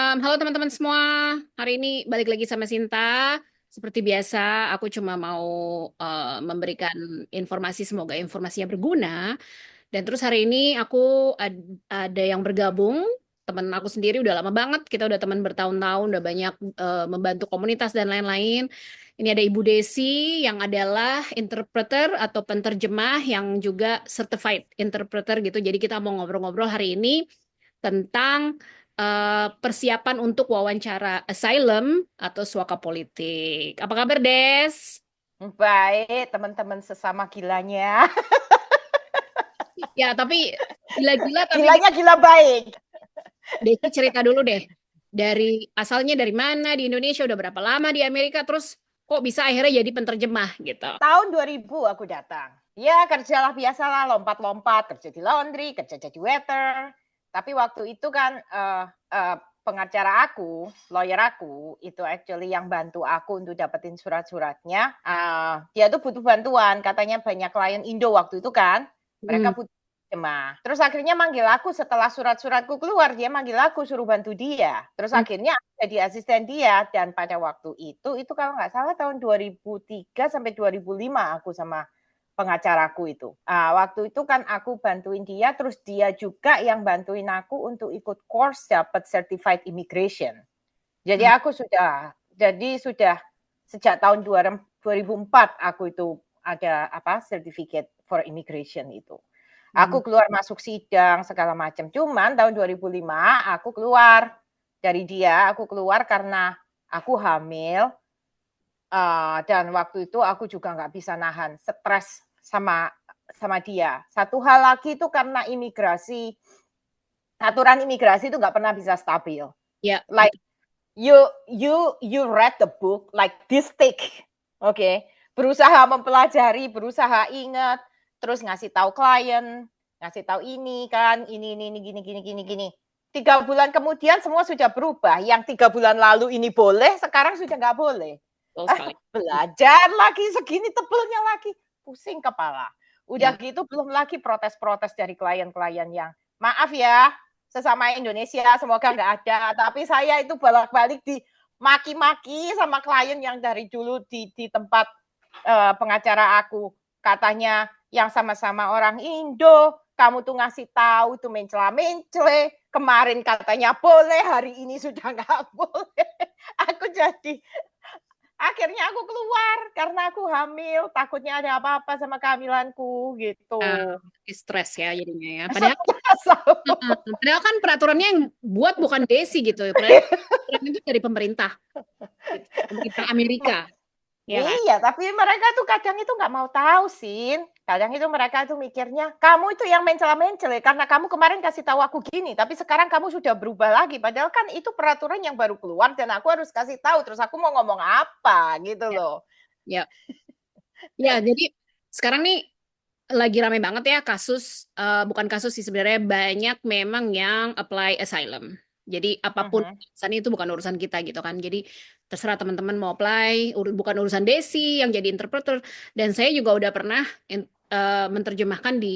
Halo teman-teman semua, hari ini balik lagi sama Sinta. Seperti biasa, aku cuma mau memberikan informasi, semoga informasinya berguna. Dan terus hari ini ada yang bergabung, teman aku sendiri udah lama banget, kita udah teman bertahun-tahun, udah banyak membantu komunitas dan lain-lain. Ini ada Ibu Desi yang adalah interpreter atau penterjemah yang juga certified interpreter gitu. Jadi kita mau ngobrol-ngobrol hari ini tentang persiapan untuk wawancara asylum atau suaka politik. Apa kabar, Des? Baik, teman-teman sesama gilanya. Ya, tapi gila-gila, tapi Gilanya gila baik. Desi cerita dulu deh. Asalnya dari mana di Indonesia, udah berapa lama di Amerika, terus kok bisa akhirnya jadi penterjemah gitu. Tahun 2000 aku datang. Ya, kerjalah biasalah, lompat-lompat, kerja di laundry, kerja jadi waiter. Tapi waktu itu kan pengacara aku, lawyer aku, itu actually yang bantu aku untuk dapetin surat-suratnya. Dia tuh butuh bantuan, katanya banyak klien Indo waktu itu kan. Hmm. Mereka butuh terjemah. Terus akhirnya manggil aku setelah surat-suratku keluar, dia manggil aku suruh bantu dia. Terus Hmm. akhirnya aku jadi asisten dia dan pada waktu itu kalau nggak salah tahun 2003 sampai 2005 aku sama pengacaraku itu. Waktu itu kan aku bantuin dia, terus dia juga yang bantuin aku untuk ikut course dapat certified immigration. Jadi sudah sejak tahun 2004 aku itu ada certificate for immigration itu. Hmm. Aku keluar masuk sidang segala macam. Cuman tahun 2005 aku keluar dari dia, aku keluar karena aku hamil. Dan waktu itu aku juga nggak bisa nahan stres sama sama dia. Satu hal lagi itu karena aturan imigrasi itu nggak pernah bisa stabil. Ya, Like betul. you read the book like this thick, oke? Okay? Berusaha mempelajari, berusaha ingat, terus ngasih tahu klien, ngasih tahu ini kan, ini gini gini gini gini. 3 bulan kemudian semua sudah berubah. Yang 3 bulan lalu ini boleh, sekarang sudah nggak boleh. Betul sekali. Belajar lagi segini tebelnya lagi, pusing kepala. Udah Ya. gitu belum lagi protes-protes dari klien-klien yang maaf ya, sesama Indonesia semoga nggak ada, tapi saya itu bolak-balik di maki-maki sama klien yang dari dulu di tempat pengacara aku, katanya yang sama-sama orang Indo, kamu tuh ngasih tahu tuh mencela-mencele, kemarin katanya boleh, hari ini sudah nggak boleh. Aku jadi akhirnya aku keluar karena aku hamil, takutnya ada apa-apa sama kehamilanku Nah, gitu. stres ya jadinya ya. Padahal So, Padahal kan peraturannya yang buat bukan Desi gitu. Padahal peraturan itu dari pemerintah, gitu. Pemerintah Amerika, ya kan? iya, tapi mereka tuh kadang itu nggak mau tahu, Sin. Kadang itu mereka tuh mikirnya, kamu itu yang mencela-mencele karena kamu kemarin kasih tahu aku gini, tapi sekarang kamu sudah berubah lagi. Padahal kan itu peraturan yang baru keluar dan aku harus kasih tahu. Terus aku mau ngomong apa gitu Ya, loh. ya, ya. Jadi sekarang nih lagi ramai banget ya kasus, bukan kasus sih sebenarnya banyak memang yang apply asylum. Jadi apapun Mhm. urusan itu bukan urusan kita gitu kan. Jadi terserah teman-teman mau apply, bukan urusan Desi yang jadi interpreter. Dan saya juga udah pernah menerjemahkan di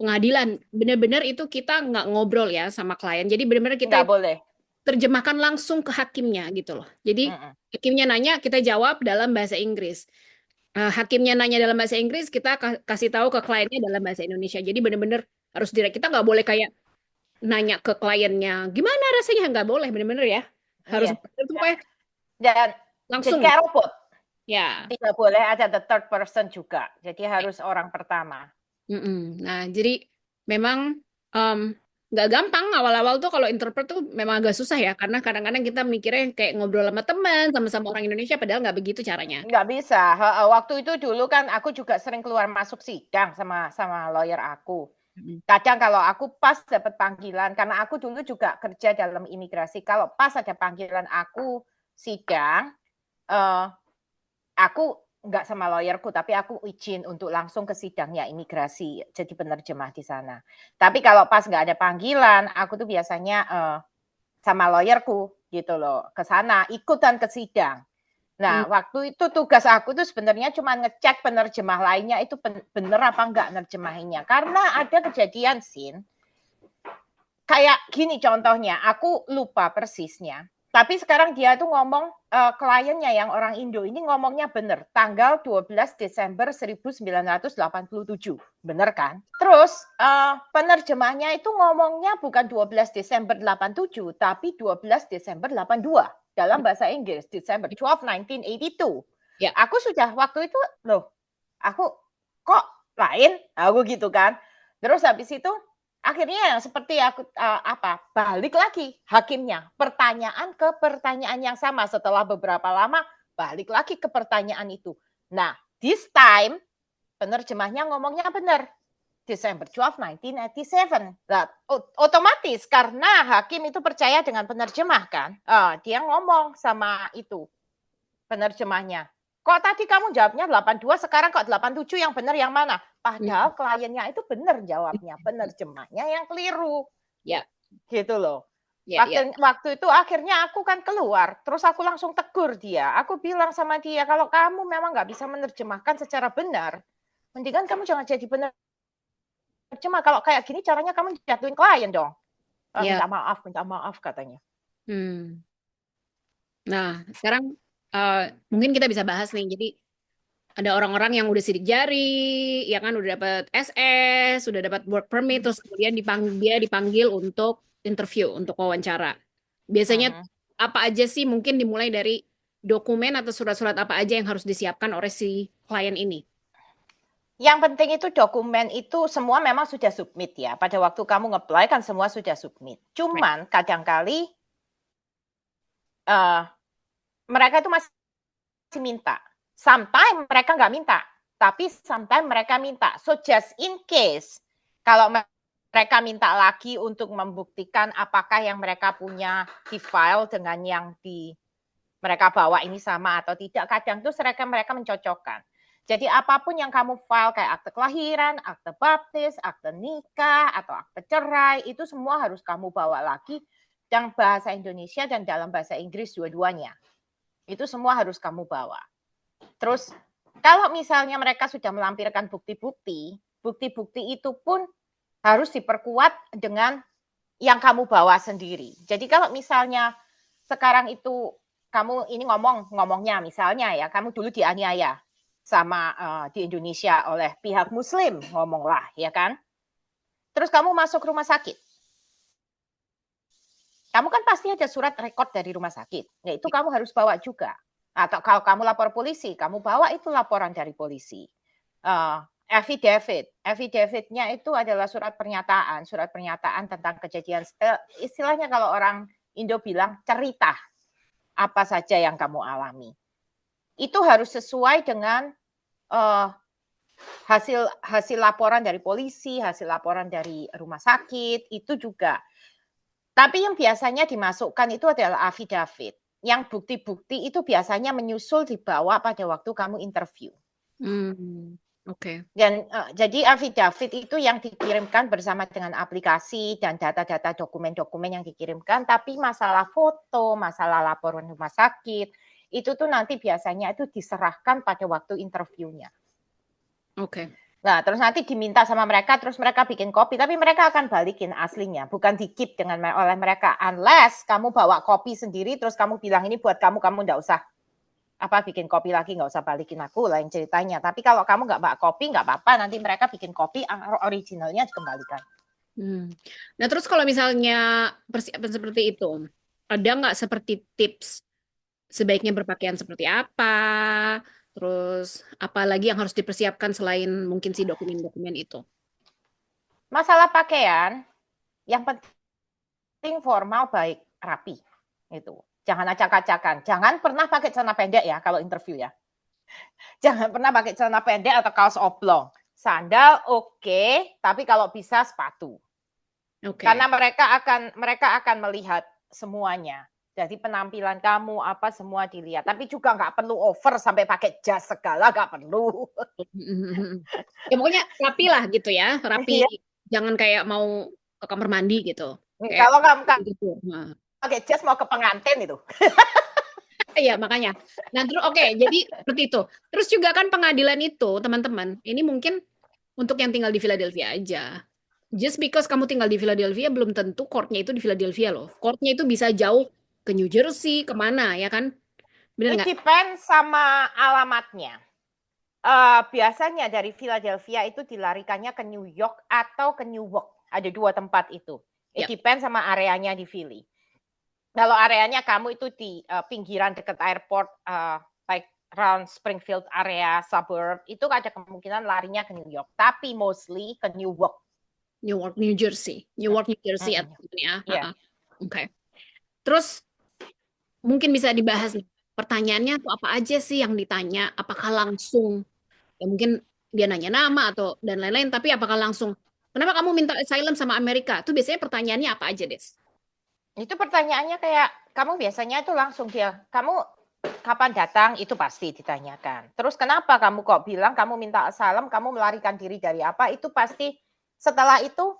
pengadilan. Benar-benar itu kita nggak ngobrol ya sama klien. Jadi benar-benar kita Nggak boleh. terjemahkan langsung ke hakimnya gitu loh. Jadi Mhm. hakimnya nanya, kita jawab dalam bahasa Inggris. Hakimnya nanya dalam bahasa Inggris, kita kasih tahu ke kliennya dalam bahasa Indonesia. Jadi bener-bener harus direct. Kita nggak boleh kayak nanya ke kliennya, gimana rasanya? Nggak boleh, bener-bener ya. Harus Iya. bener pokoknya Dan jadi langsung gitu. kayak robot. Ya. Tidak boleh ada the third person juga. Jadi harus orang pertama. Mm-mm. Nah, jadi memang em, nggak gampang awal-awal tuh kalau interpret tuh memang agak susah ya, karena kadang-kadang kita mikirnya kayak ngobrol sama teman, sama-sama orang Indonesia, padahal nggak begitu caranya. Nggak bisa. Waktu itu dulu kan aku juga sering keluar masuk sidang sama sama lawyer aku. Mm-mm. Kadang kalau aku pas dapat panggilan, karena aku dulu juga kerja dalam imigrasi, kalau pas ada panggilan aku sidang, eh, aku nggak sama lawyerku, tapi aku izin untuk langsung ke sidangnya imigrasi, jadi penerjemah di sana. Tapi kalau pas nggak ada panggilan, aku tuh biasanya sama lawyerku gitu loh, ke sana, ikutan ke sidang. Mm. Nah, waktu itu tugas aku tuh sebenarnya cuma ngecek penerjemah lainnya itu bener apa enggak nerjemahinnya. Karena ada kejadian, Sin, kayak gini contohnya, aku lupa persisnya. Tapi sekarang dia tuh ngomong kliennya yang orang Indo ini ngomongnya bener. Tanggal 12 Desember 1987. Bener kan? Terus penerjemahnya itu ngomongnya bukan 12 Desember 87, tapi 12 Desember 82. Dalam bahasa Inggris, December 12, 1982. Ya. Aku sudah waktu itu, loh, aku kok lain? Aku gitu kan. Terus habis itu akhirnya seperti aku balik lagi hakimnya pertanyaan ke pertanyaan yang sama setelah beberapa lama balik lagi ke pertanyaan itu. Nah, this time penerjemahnya ngomongnya benar. December 12, 1987. Nah, otomatis karena hakim itu percaya dengan penerjemah kan, dia ngomong sama itu penerjemahnya. Kok tadi kamu jawabnya 82, sekarang kok 87 yang benar yang mana? Padahal kliennya itu benar jawabnya, penerjemahnya yang keliru. Ya. Gitu loh. Ya, ya. Waktu itu akhirnya aku kan keluar, terus aku langsung tegur dia. Aku bilang sama dia, kalau kamu memang nggak bisa menerjemahkan secara benar, mendingan kamu jangan jadi penerjemah. Kalau kayak gini caranya kamu jatuhin klien dong. Ya. Minta maaf katanya. Nah, sekarang mungkin kita bisa bahas nih. Jadi ada orang-orang yang udah sidik jari, ya kan udah dapat SS, sudah dapat work permit, terus kemudian dia dipanggil untuk interview, untuk wawancara. Biasanya apa aja sih mungkin dimulai dari dokumen atau surat-surat apa aja yang harus disiapkan oleh si klien ini? Yang penting itu dokumen itu semua memang sudah submit ya. Pada waktu kamu nge-apply kan semua sudah submit. Cuman kadangkali mereka itu masih minta. Sometimes mereka nggak minta, tapi sometimes mereka minta. So just in case, kalau mereka minta lagi untuk membuktikan apakah yang mereka punya di file dengan yang mereka bawa ini sama atau tidak, kadang tuh mereka mencocokkan. Jadi apapun yang kamu file kayak akte kelahiran, akte baptis, akte nikah, atau akte cerai, itu semua harus kamu bawa lagi dalam bahasa Indonesia dan dalam bahasa Inggris dua-duanya. Itu semua harus kamu bawa. Terus kalau misalnya mereka sudah melampirkan bukti-bukti, bukti-bukti itu pun harus diperkuat dengan yang kamu bawa sendiri. Jadi kalau misalnya sekarang itu kamu ini ngomongnya misalnya ya, kamu dulu dianiaya sama di Indonesia oleh pihak Muslim, ngomonglah ya kan. Terus kamu masuk rumah sakit. Kamu kan pasti ada surat rekod dari rumah sakit. Ya itu kamu harus bawa juga. Atau kalau kamu lapor polisi, kamu bawa itu laporan dari polisi. Affidavit-nya itu adalah surat pernyataan tentang kejadian, istilahnya kalau orang Indo bilang cerita apa saja yang kamu alami. Itu harus sesuai dengan hasil laporan dari polisi, hasil laporan dari rumah sakit, itu juga. Tapi yang biasanya dimasukkan itu adalah affidavit. Yang bukti-bukti itu biasanya menyusul dibawa pada waktu kamu interview. Oke. Dan jadi affidavit itu yang dikirimkan bersama dengan aplikasi dan data-data dokumen-dokumen yang dikirimkan. Tapi masalah foto, masalah laporan rumah sakit, itu tuh nanti biasanya itu diserahkan pada waktu interviewnya. Oke. Nah, terus nanti diminta sama mereka, terus mereka bikin kopi, tapi mereka akan balikin aslinya, bukan di-keep oleh mereka. Unless kamu bawa kopi sendiri, terus kamu bilang ini buat kamu nggak usah bikin kopi lagi, nggak usah balikin aku, lain ceritanya. Tapi kalau kamu nggak bawa kopi, nggak apa-apa, nanti mereka bikin kopi, originalnya dikembalikan. Nah, terus kalau misalnya persiapan seperti itu, ada nggak seperti tips sebaiknya berpakaian seperti apa? Terus apa lagi yang harus dipersiapkan selain mungkin si dokumen-dokumen itu? Masalah pakaian, yang penting formal, baik, rapi. Itu. Jangan acak-acakan. Jangan pernah pakai celana pendek ya kalau interview ya. Jangan pernah pakai celana pendek atau kaos oblong. Sandal oke, tapi kalau bisa sepatu. Karena mereka akan melihat semuanya. Jadi penampilan kamu apa semua dilihat. Tapi juga nggak perlu over sampai pakai jas segala, nggak perlu. Ya pokoknya rapi lah gitu ya, rapi. Jangan kayak mau ke kamar mandi gitu. Kalau kamu gitu. pakai jas mau ke pengantin itu. Iya makanya. Nah terus jadi seperti itu. Terus juga kan pengadilan itu teman-teman, ini mungkin untuk yang tinggal di Philadelphia aja. just because kamu tinggal di Philadelphia belum tentu courtnya itu di Philadelphia loh. Courtnya itu bisa jauh ke New Jersey, kemana ya kan? Bener It nggak? depends sama alamatnya. Biasanya dari Philadelphia itu dilarikannya ke New York atau ke Newark. Ada dua tempat itu. It Ya, depends sama areanya di Philly. Kalau areanya kamu itu di pinggiran dekat airport, like around Springfield area, suburb, itu ada kemungkinan larinya ke New York. Tapi mostly ke Newark. Newark, New Jersey. Newark, New Jersey Mm-mm. atau ya. Yeah. Oke. Terus mungkin bisa dibahas nih. Pertanyaannya tuh apa aja sih yang ditanya? Apakah langsung ya mungkin dia nanya nama atau dan lain-lain, tapi apakah langsung kenapa kamu minta asylum sama Amerika? Itu biasanya pertanyaannya apa aja, Des? Itu pertanyaannya kayak, kamu biasanya itu langsung dia, kamu kapan datang itu pasti ditanyakan. Terus kenapa kamu kok bilang kamu minta asylum, kamu melarikan diri dari apa? Itu pasti setelah itu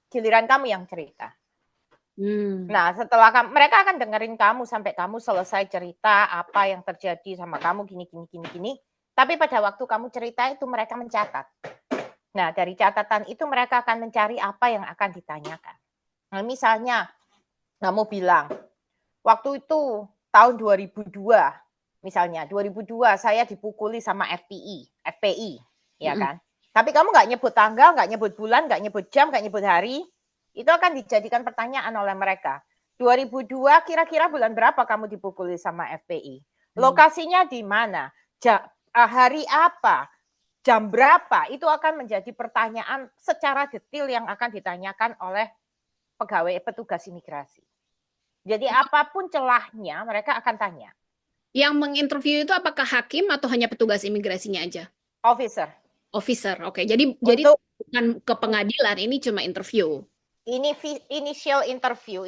giliran kamu yang cerita. Nah, setelah mereka akan dengerin kamu sampai kamu selesai cerita apa yang terjadi sama kamu gini. Tapi pada waktu kamu cerita itu mereka mencatat. Nah, dari catatan itu mereka akan mencari apa yang akan ditanyakan. Nah, misalnya kamu bilang, waktu itu tahun 2002, misalnya 2002 saya dipukuli sama FPI, ya kan? Tapi kamu nggak nyebut tanggal, nggak nyebut bulan, nggak nyebut jam, nggak nyebut hari, itu akan dijadikan pertanyaan oleh mereka. 2002 kira-kira bulan berapa kamu dipukuli sama FPI? Lokasinya di mana? Hari apa? Jam berapa? Itu akan menjadi pertanyaan secara detail yang akan ditanyakan oleh pegawai petugas imigrasi. Jadi apapun celahnya mereka akan tanya. Yang menginterview itu apakah hakim atau hanya petugas imigrasinya aja? Officer. Officer, oke. Jadi Untuk bukan ke pengadilan, ini cuma interview. ini initial interview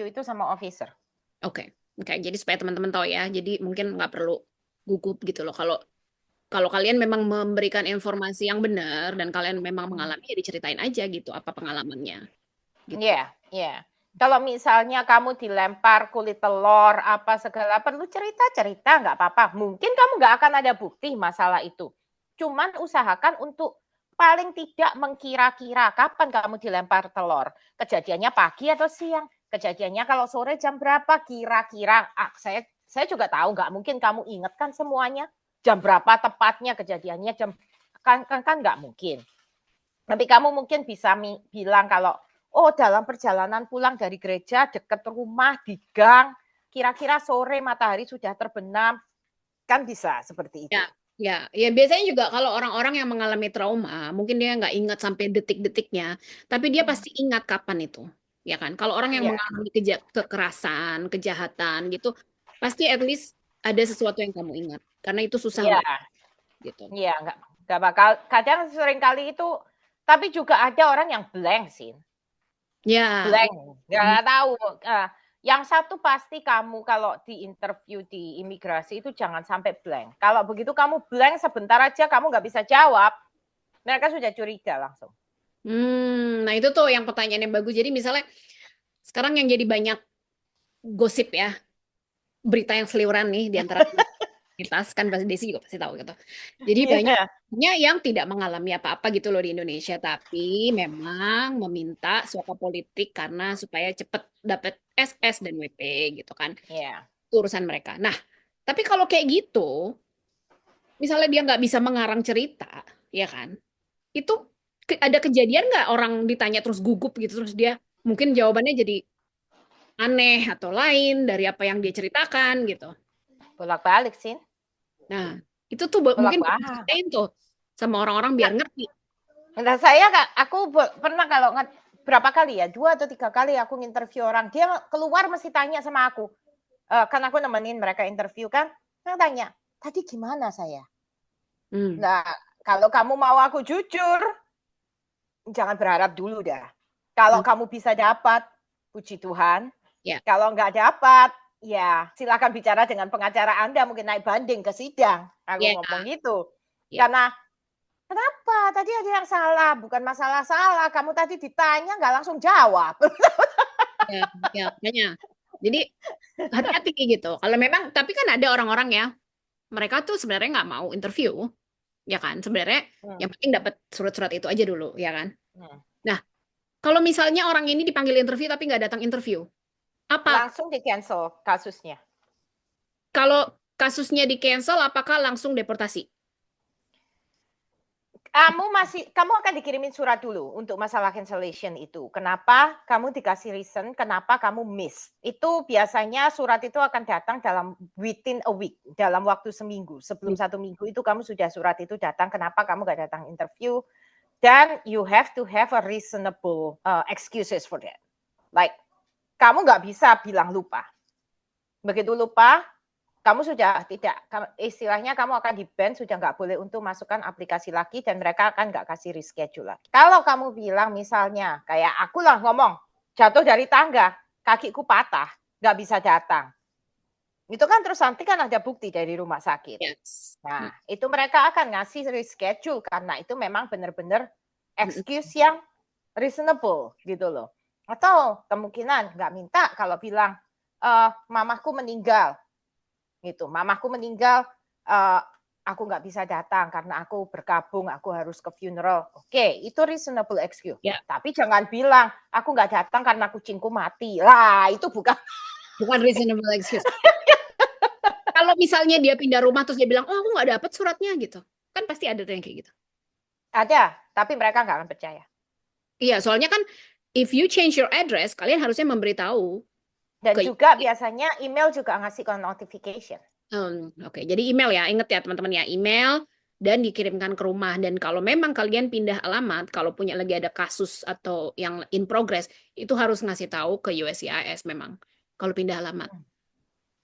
itu sama officer. Oke, oke. Jadi supaya teman-teman tahu ya. Jadi mungkin nggak perlu gugup gitu loh. Kalau kalau kalian memang memberikan informasi yang benar dan kalian memang mengalami, ya diceritain aja gitu apa pengalamannya. Gitu. Iya, iya. Kalau misalnya kamu dilempar kulit telur apa segala perlu cerita nggak apa-apa. Mungkin kamu nggak akan ada bukti masalah itu. Cuman usahakan untuk paling tidak mengkira-kira kapan kamu dilempar telur. Kejadiannya pagi atau siang. Kejadiannya kalau sore jam berapa kira-kira. Saya juga tahu nggak mungkin kamu ingat kan semuanya. Jam berapa tepatnya kejadiannya kan nggak mungkin. Tapi kamu mungkin bisa bilang kalau oh dalam perjalanan pulang dari gereja dekat rumah di gang, kira-kira sore matahari sudah terbenam, kan bisa seperti Ya, itu. ya, ya biasanya juga kalau orang-orang yang mengalami trauma, mungkin dia nggak ingat sampai detik-detiknya, tapi dia pasti ingat kapan itu, ya kan? Kalau orang yang Iya, mengalami kekerasan, kejahatan gitu, pasti at least ada sesuatu yang kamu ingat, karena itu susah iya, untuk gitu. iya, nggak bakal. Kadang sering kali itu, tapi juga ada orang yang blank sih, Ya, blank, nggak tahu. Yang satu pasti kamu kalau di interview di imigrasi itu jangan sampai blank. Kalau begitu kamu blank sebentar aja kamu nggak bisa jawab, mereka sudah curiga langsung. nah itu tuh yang pertanyaan yang bagus. Jadi misalnya sekarang yang jadi banyak gosip ya, berita yang seliweran nih di antara komunitas kan pasti Desi juga pasti tahu gitu. Jadi Iya. banyaknya yang tidak mengalami apa-apa gitu loh di Indonesia, tapi memang meminta suaka politik karena supaya cepat dapat SS dan WP gitu kan. Iya. Itu urusan mereka. Nah, tapi kalau kayak gitu, misalnya dia nggak bisa mengarang cerita, ya kan? Itu ada kejadian nggak orang ditanya terus gugup gitu terus dia mungkin jawabannya jadi aneh atau lain dari apa yang dia ceritakan gitu. Bolak-balik sih. Nah, itu tuh mungkin Bolak-balik. diceritain tuh sama orang-orang biar ngerti. Nah, aku pernah kalau berapa kali ya, 2 atau 3 kali aku nginterview orang, dia keluar mesti tanya sama aku. Kan aku nemenin mereka interview kan, saya tanya, tadi gimana saya? Hmm. Nah, kalau kamu mau aku jujur, jangan berharap dulu dah. Kalau Hmm. kamu bisa dapat, puji Tuhan. Ya, Kalau nggak dapat, ya silakan bicara dengan pengacara Anda, mungkin naik banding ke sidang. Aku ya, ngomong gitu. ya, Karena kenapa? Tadi ada yang salah, bukan masalah salah. Kamu tadi ditanya nggak langsung jawab. ya, ya, makanya. Jadi hati-hati kayak gitu. Kalau memang, tapi kan ada orang-orang ya, mereka tuh sebenarnya nggak mau interview, ya kan? Sebenarnya yang penting dapat surat-surat itu aja dulu, ya kan? Nah, kalau misalnya orang ini dipanggil interview tapi nggak datang interview, apa Langsung di cancel kasusnya. kalau kasusnya di cancel, apakah langsung deportasi? Kamu akan dikirimin surat dulu untuk masalah cancellation itu. Kenapa kamu dikasih reason, kenapa kamu miss. Itu biasanya surat itu akan datang dalam within a week, dalam waktu seminggu. Sebelum 1 minggu itu kamu sudah surat itu datang, kenapa kamu gak datang interview. Dan you have to have a reasonable excuses for that. Like, kamu gak bisa bilang lupa. Begitu lupa, kamu sudah tidak, istilahnya kamu akan di-ban, sudah nggak boleh untuk masukkan aplikasi lagi dan mereka akan nggak kasih reschedule lagi. Kalau kamu bilang misalnya, kayak aku lah ngomong, jatuh dari tangga, kakiku patah, nggak bisa datang. Itu kan terus nanti kan ada bukti dari rumah sakit. Yes. Nah, itu mereka akan ngasih reschedule karena itu memang benar-benar excuse yang reasonable gitu loh. Atau kemungkinan nggak minta kalau bilang, mamaku meninggal, gitu. Mamaku meninggal, aku nggak bisa datang karena aku berkabung, aku harus ke funeral. Oke, itu reasonable excuse. Ya, Tapi jangan bilang aku nggak datang karena kucingku mati. Lah, itu bukan. bukan reasonable excuse. Kalau misalnya dia pindah rumah terus dia bilang, oh aku nggak dapet suratnya gitu, kan pasti ada tuh yang kayak gitu. Ada, tapi mereka nggak akan percaya. Iya, soalnya kan if you change your address, kalian harusnya memberitahu Dan ke. juga biasanya email juga ngasih notification. Oke, jadi email ya, inget ya teman-teman ya, email dan dikirimkan ke rumah. Dan kalau memang kalian pindah alamat, kalau punya lagi ada kasus atau yang in progress, itu harus ngasih tahu ke USCIS memang. Kalau pindah alamat,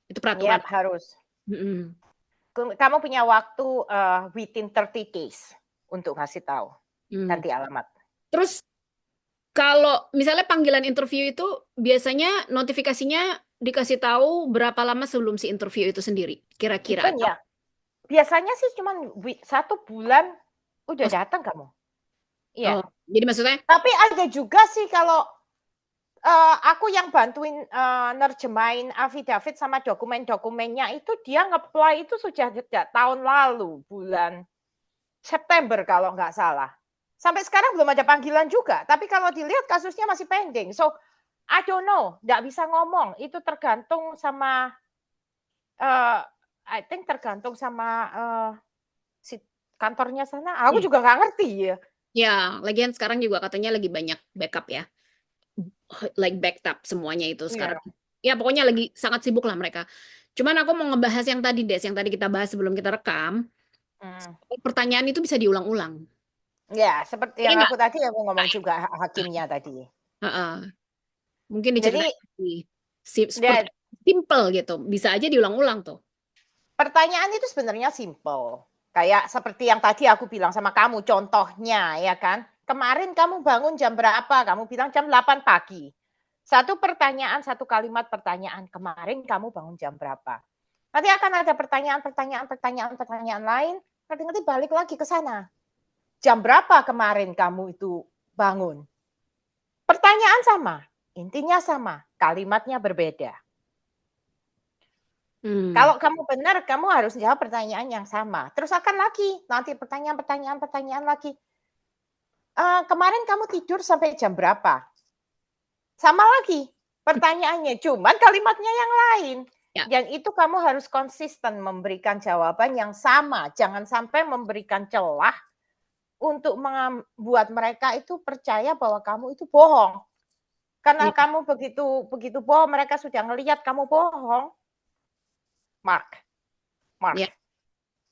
itu peraturan. Yap, harus. Mm-mm. Kamu punya waktu within 30 days untuk ngasih tahu Hmm. ganti alamat. Terus kalau misalnya panggilan interview itu biasanya notifikasinya dikasih tahu berapa lama sebelum si interview itu sendiri, kira-kira Even atau ya, biasanya sih cuma 1 bulan udah oh, datang kamu. oh, Iya. jadi maksudnya Tapi ada juga sih kalau aku yang bantuin nerjemahin affidavit sama dokumen-dokumennya itu dia nge-apply itu sudah sejak tahun lalu, bulan September kalau nggak salah. Sampai sekarang belum ada panggilan juga. Tapi kalau dilihat kasusnya masih pending. So, I don't know. Nggak bisa ngomong. Itu tergantung sama, I think tergantung sama si kantornya sana. Aku ya, juga nggak ngerti ya. ya, lagian sekarang juga katanya lagi banyak backup ya. Like backed up semuanya itu sekarang. Iya. Ya pokoknya lagi sangat sibuk lah mereka. Cuman aku mau ngebahas yang tadi Des, yang tadi kita bahas sebelum kita rekam. Hmm. Pertanyaan itu bisa diulang-ulang. Ya, seperti Iya yang nggak? aku tadi aku ngomong juga hakimnya tadi. Heeh. Mungkin Jadi, diceritain lagi. ya, Simple gitu. Bisa aja diulang-ulang tuh. pertanyaan itu sebenarnya simple. Kayak seperti yang tadi aku bilang sama kamu, contohnya ya kan. Kemarin kamu bangun jam berapa? Kamu bilang jam 8 pagi. Satu pertanyaan, satu kalimat pertanyaan. Kemarin kamu bangun jam berapa? Nanti akan ada pertanyaan lain. Nanti balik lagi ke sana. Jam berapa kemarin kamu itu bangun? Pertanyaan sama, intinya sama, kalimatnya berbeda. Hmm. Kalau kamu benar, kamu harus jawab pertanyaan yang sama. Terus akan lagi, nanti pertanyaan lagi. Kemarin kamu tidur sampai jam berapa? Sama lagi pertanyaannya, cuman kalimatnya yang lain. Ya, Dan itu kamu harus konsisten memberikan jawaban yang sama. Jangan sampai memberikan celah untuk membuat mereka itu percaya bahwa kamu itu bohong. Karena iya, kamu begitu bohong, mereka sudah ngelihat kamu bohong. Mark. iya.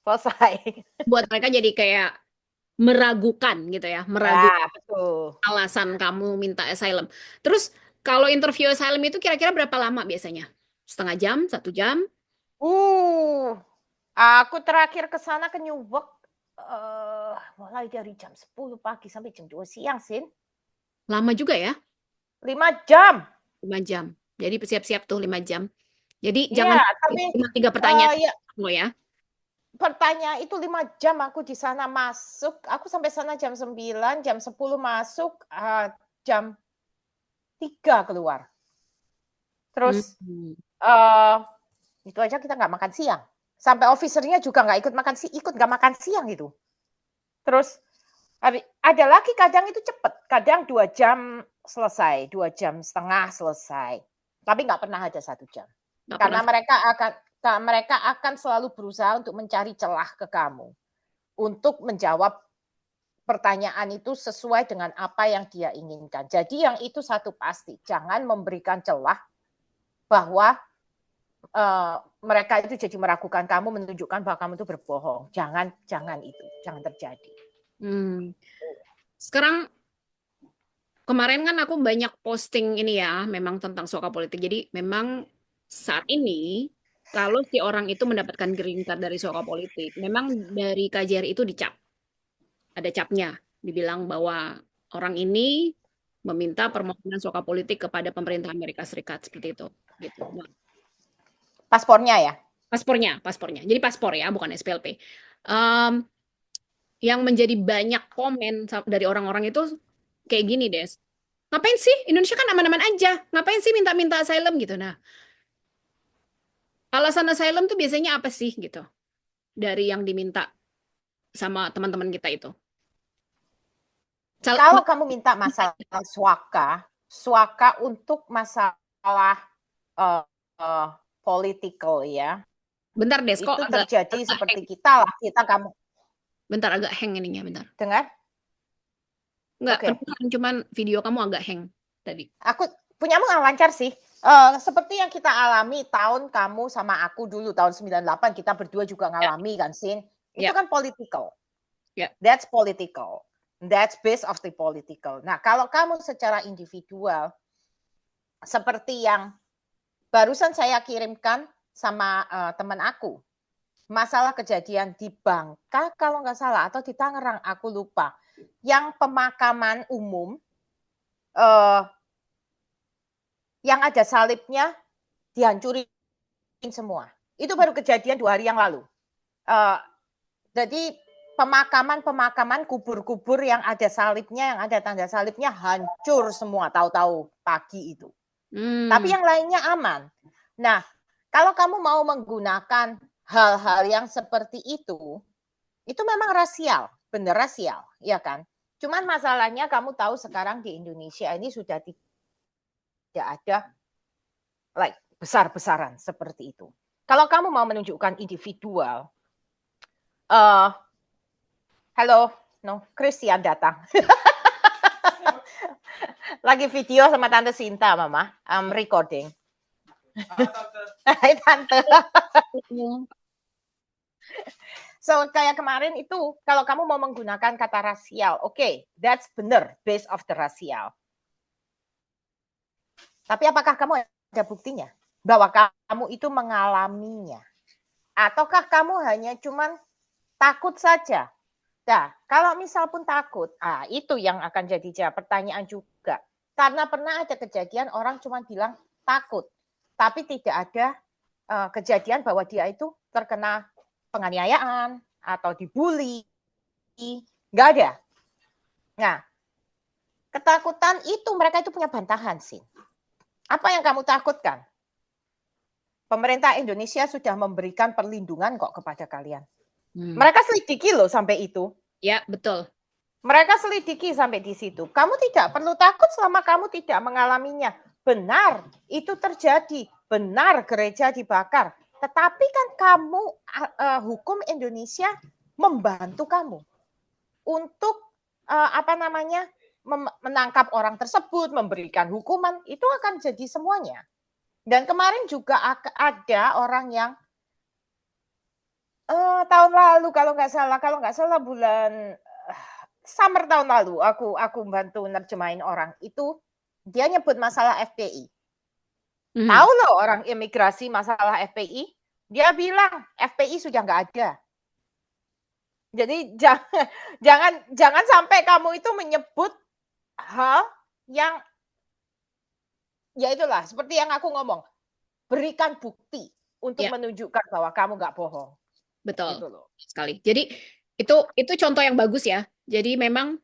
Selesai. Buat mereka jadi kayak meragukan gitu ya, meragukan Ya, betul. alasan kamu minta asylum. Terus kalau interview asylum itu kira-kira berapa lama biasanya? Setengah jam, 1 jam? Aku terakhir ke sana ke Newark mulai dari jam 10 pagi sampai jam 2 siang, Sin. Lama juga ya, 5 jam. 5 jam. Jadi siap-siap tuh 5 jam. Jadi jangan Iya, tapi cuma 3 pertanyaan ya lo ya. pertanyaan itu 5 jam aku di sana masuk. Aku sampai sana jam 9, jam 10 masuk, jam 3 keluar. Terus Hmm. itu aja kita nggak makan siang. Sampai officernya juga nggak ikut nggak makan siang gitu. Terus Ada lagi kadang itu cepet, kadang 2 jam selesai, 2 jam setengah selesai. Tapi nggak pernah ada 1 jam. Nggak pernah. Karena mereka akan selalu berusaha untuk mencari celah ke kamu. Untuk menjawab pertanyaan itu sesuai dengan apa yang dia inginkan. Jadi yang itu satu pasti, jangan memberikan celah bahwa mereka itu jadi meragukan kamu, menunjukkan bahwa kamu itu berbohong. Jangan itu, jangan terjadi. Sekarang kemarin kan aku banyak posting ini ya, memang tentang soal politik. Jadi memang saat ini kalau si orang itu mendapatkan green card dari soal politik, memang dari KJRI itu dicap, ada capnya, dibilang bahwa orang ini meminta permohonan soal politik kepada pemerintah Amerika Serikat seperti itu, gitu. Nah, Paspornya ya. paspornya. Jadi paspor ya, bukan SPLP. Yang menjadi banyak komen dari orang-orang itu kayak gini, Des. Ngapain sih? Indonesia kan aman-aman aja. Ngapain sih minta-minta asylum gitu? Nah, alasan asylum tuh biasanya apa sih gitu? Dari yang diminta sama teman-teman kita itu. Kalau kamu minta masalah swaka untuk masalah political ya. Bentar, Des, kok Itu agak terjadi seperti kita lah, kamu. bentar agak hang ininya, bentar. Dengar? Enggak, Oke. cuman video kamu agak hang tadi. Aku punyamu nggak lancar sih. Seperti yang kita alami tahun kamu sama aku dulu tahun 98 kita berdua juga ngalami kan, Sin. Itu kan political. That's political. That's based of the political. Nah, kalau kamu secara individual seperti yang barusan saya kirimkan sama teman aku, masalah kejadian di Bangka kalau nggak salah atau di Tangerang aku lupa, yang pemakaman umum yang ada salibnya dihancurin semua. Itu baru kejadian 2 hari yang lalu. Jadi pemakaman kubur-kubur yang ada salibnya, yang ada tanda salibnya hancur semua tahu-tahu pagi itu. Tapi yang lainnya aman. Nah, kalau kamu mau menggunakan hal-hal yang seperti itu memang rasial, benar rasial, ya kan? Cuman masalahnya kamu tahu sekarang di Indonesia ini sudah tidak ada like besar-besaran seperti itu. Kalau kamu mau menunjukkan individual, halo, no, Christian datang. Lagi video sama Tante Sinta, Mama. I'm recording. Hai Tante. So kayak kemarin itu, kalau kamu mau menggunakan kata rasial, oke, that's benar, based of the rasial. Tapi apakah kamu ada buktinya bahwa kamu itu mengalaminya? Ataukah kamu hanya cuman takut saja? Nah, kalau misal pun takut, itu yang akan jadi pertanyaan juga. Karena pernah ada kejadian orang cuma bilang takut, tapi tidak ada kejadian bahwa dia itu terkena penganiayaan atau dibully. Nggak ada. Nah, ketakutan itu mereka itu punya bantahan sih. Apa yang kamu takutkan? Pemerintah Indonesia sudah memberikan perlindungan kok kepada kalian. Mereka selidiki loh sampai itu. Ya, betul. Mereka selidiki sampai di situ. Kamu tidak perlu takut selama kamu tidak mengalaminya. Benar, itu terjadi. Benar, gereja dibakar. Tetapi kan kamu, hukum Indonesia membantu kamu untuk menangkap orang tersebut, memberikan hukuman, itu akan jadi semuanya. Dan kemarin juga ada orang yang tahun lalu kalau nggak salah bulan summer tahun lalu aku bantu nerjemahin orang itu, dia nyebut masalah FPI. Tahu loh orang imigrasi masalah FPI, dia bilang FPI sudah nggak ada. Jadi jangan sampai kamu itu menyebut hal yang ya itulah seperti yang aku ngomong, berikan bukti untuk menunjukkan bahwa kamu nggak bohong. Betul gitu loh. Sekali. Jadi itu contoh yang bagus ya. Jadi memang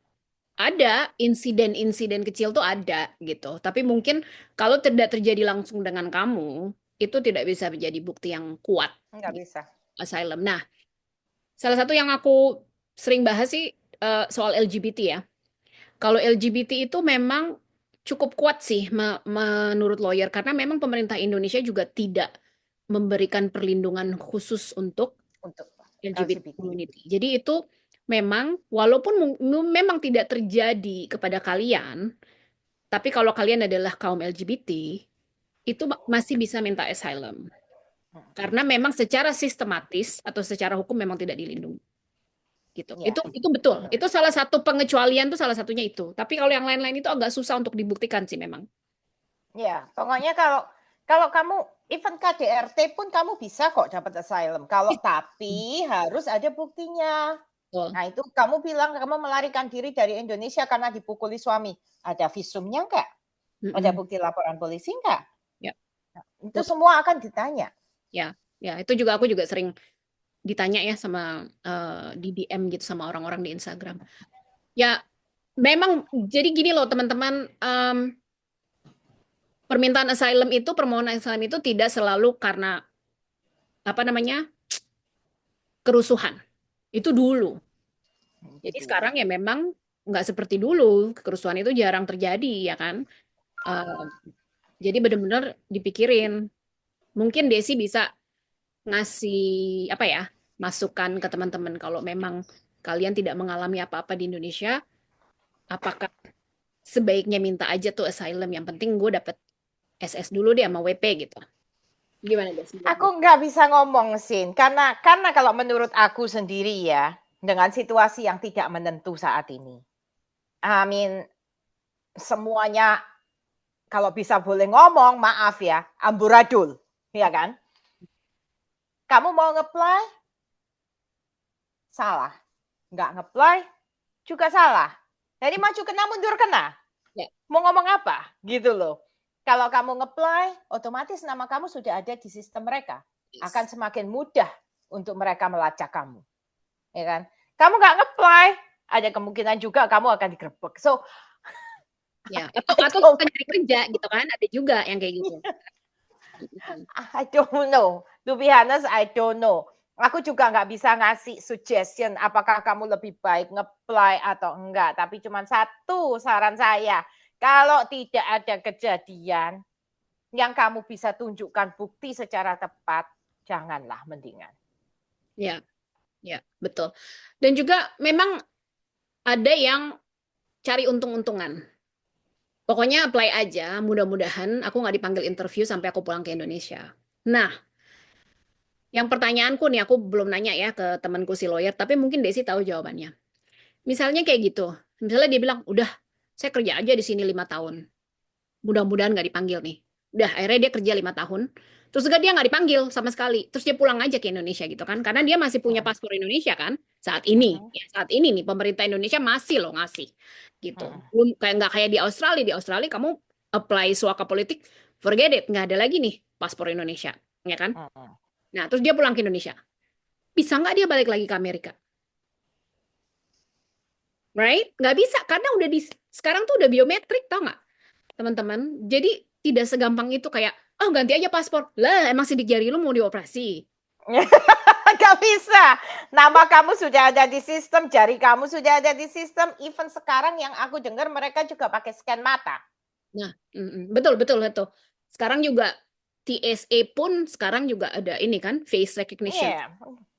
ada insiden-insiden kecil tuh ada gitu. Tapi mungkin kalau tidak terjadi langsung dengan kamu, itu tidak bisa menjadi bukti yang kuat. Nggak bisa. Asylum. Nah, salah satu yang aku sering bahas sih soal LGBT ya. Kalau LGBT itu memang cukup kuat sih menurut lawyer karena memang pemerintah Indonesia juga tidak memberikan perlindungan khusus untuk untuk LGBT LGBT. community. Jadi itu memang walaupun memang tidak terjadi kepada kalian, tapi kalau kalian adalah kaum LGBT, itu masih bisa minta asylum. Karena memang secara sistematis atau secara hukum memang tidak dilindungi. Gitu. Ya, Itu betul. Itu salah satu pengecualian tuh salah satunya itu. Tapi kalau yang lain-lain itu agak susah untuk dibuktikan sih memang. ya. Pokoknya kalau kalau kamu even KDRT pun kamu bisa kok dapat asylum. Kalau tapi harus ada buktinya. Betul. Nah, itu kamu bilang kamu melarikan diri dari Indonesia karena dipukuli suami. Ada visumnya enggak? Ada bukti laporan polisi enggak? Ya. Nah, itu semua akan ditanya. Ya, ya itu juga aku juga sering ditanya ya sama di DM gitu sama orang-orang di Instagram. Ya, memang jadi gini loh teman-teman, permintaan asylum itu, permohonan asylum itu tidak selalu karena apa namanya kerusuhan. Itu dulu. Jadi Gitu. sekarang ya memang nggak seperti dulu, kerusuhan itu jarang terjadi ya kan. Eh, jadi benar-benar dipikirin. Mungkin Desi bisa ngasih apa ya masukan ke teman-teman kalau memang kalian tidak mengalami apa-apa di Indonesia, apakah sebaiknya minta aja tuh asylum. Yang penting gue dapet SS dulu deh sama WP gitu. Gimana Des? Aku nggak bisa ngomong, Sin. Karena kalau menurut aku sendiri ya, dengan situasi yang tidak menentu saat ini. I mean, semuanya kalau bisa boleh ngomong, maaf ya, amburadul, ya kan? Kamu mau nge-apply? Salah. Nggak nge-apply? Juga salah. Jadi maju kena, mundur kena. Ya. Mau ngomong apa? Gitu loh. Kalau kamu nge-apply, otomatis nama kamu sudah ada di sistem mereka. Akan semakin mudah untuk mereka melacak kamu. Ya kan? Kamu nggak nge-apply, ada kemungkinan juga kamu akan digerebek. So, Ya, atau suka nyari kerja gitu kan, ada juga yang kayak gitu. I don't know. To be honest, I don't know. Aku juga nggak bisa ngasih suggestion apakah kamu lebih baik nge-apply atau enggak. Tapi cuma satu saran saya, kalau tidak ada kejadian yang kamu bisa tunjukkan bukti secara tepat, janganlah mendingan. Ya, ya, betul. Dan juga memang ada yang cari untung-untungan. Pokoknya apply aja, mudah-mudahan aku nggak dipanggil interview sampai aku pulang ke Indonesia. Nah, yang pertanyaanku nih, aku belum nanya ya ke temanku si lawyer, tapi mungkin Desi tahu jawabannya. Misalnya kayak gitu, misalnya dia bilang, udah, saya kerja aja di sini 5 tahun. Mudah-mudahan nggak dipanggil nih. Udah, akhirnya dia kerja 5 tahun. Terus juga dia nggak dipanggil sama sekali. Terus dia pulang aja ke Indonesia gitu kan. Karena dia masih punya paspor Indonesia kan. Saat ini. Ya, saat ini nih, pemerintah Indonesia masih loh ngasih. Gitu. Belum kayak nggak kayak di Australia. Di Australia kamu apply suaka politik, forget it. Nggak ada lagi nih paspor Indonesia. Ya kan? Nah, terus dia pulang ke Indonesia. Bisa nggak dia balik lagi ke Amerika? Right? Nggak bisa. Karena udah sekarang tuh udah biometrik, tau nggak? Teman-teman. Jadi tidak segampang itu kayak, oh ganti aja paspor. Lah, emang sidik jari lu mau dioperasi? Gak bisa. Nama kamu sudah ada di sistem, jari kamu sudah ada di sistem. Even sekarang yang aku dengar mereka juga pakai scan mata. Nah, betul, betul, betul. Sekarang juga TSA pun sekarang juga ada ini kan, face recognition. Iya,